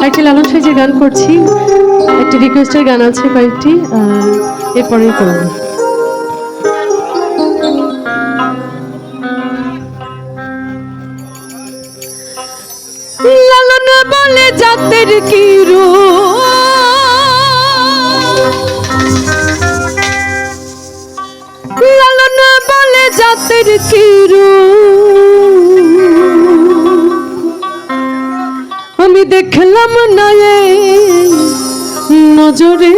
একটা লালন সাইজের গান করছি, একটা রিকোয়েস্টের গান আছে কয়েকটি, এরপরেই করবো। লালন বলে জাতের কি রূপ, লালন বলে জাতের কি রূপ, আমি দেখলাম না নজরে,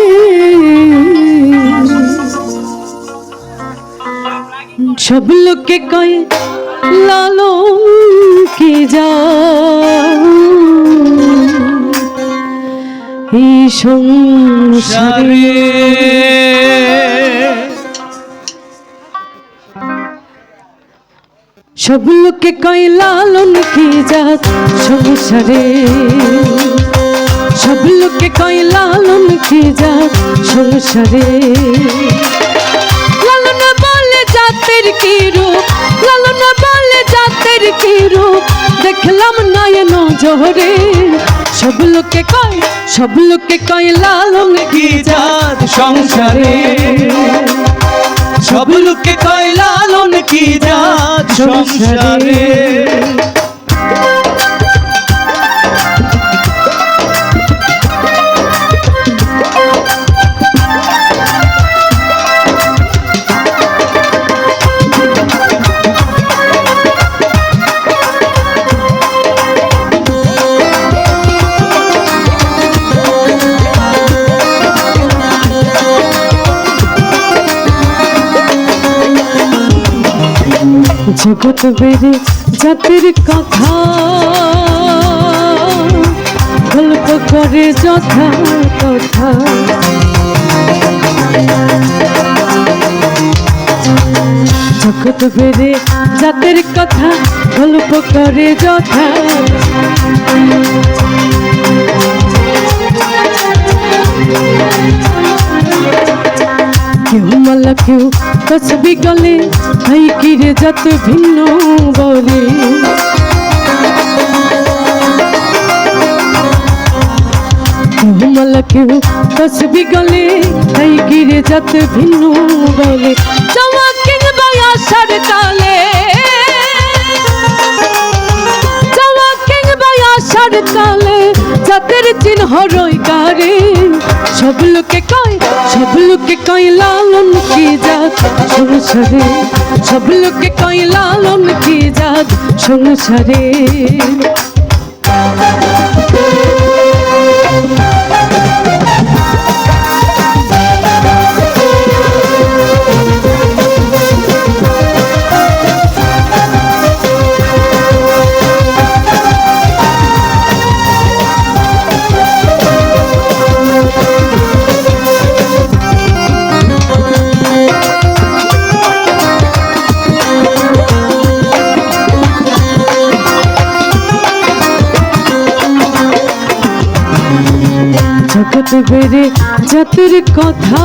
সব লোকে কয় লালন কি যা এই সংসারে, সব লোকে কয় লালন কি জাত সংসারে, সব লোকে কয় লালন কি জাত সংসারে, লালন বলে জাতের কি রূপ, লালন বলে জাতের কি রূপ, দেখলাম না নজরে, সব লোকে কয়, সব লোকে কয় লালন কি জাত সংসারে, সব লোকে কয় লালন কি জাত সংসারে। জগৎ বেড়ে জাতির কথা গল্প করে যথা কথা, জগৎ বেড়ে জাতির কথা গল্প করে যথা, কেউ মালা কেউ তসবি গলে, হাই কিরে যত ভিন্ন বলে, কেউ মালা কেউ তসবি গলে, হাই কিরে যত ভিন্ন বলে, চাওয়া কিংবা আশার কালে, চাওয়া কিংবা আশার কালে জাতের চিহ্ন রই কারে, সব লোকে কয়, সব লোকে কয় লালন কি জাত সংসারে, সব লোকে কয় লালন কি জাত সংসারে। জগৎ বেড়ে জাতির কথা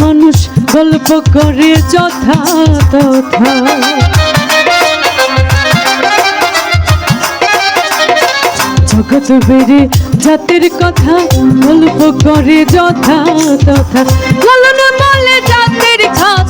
মানুষ গল্প করে যথা তথা, জগৎ বেড়ে জাতির কথা গল্প করে যথা তথা, লালন বলে জাতির কথা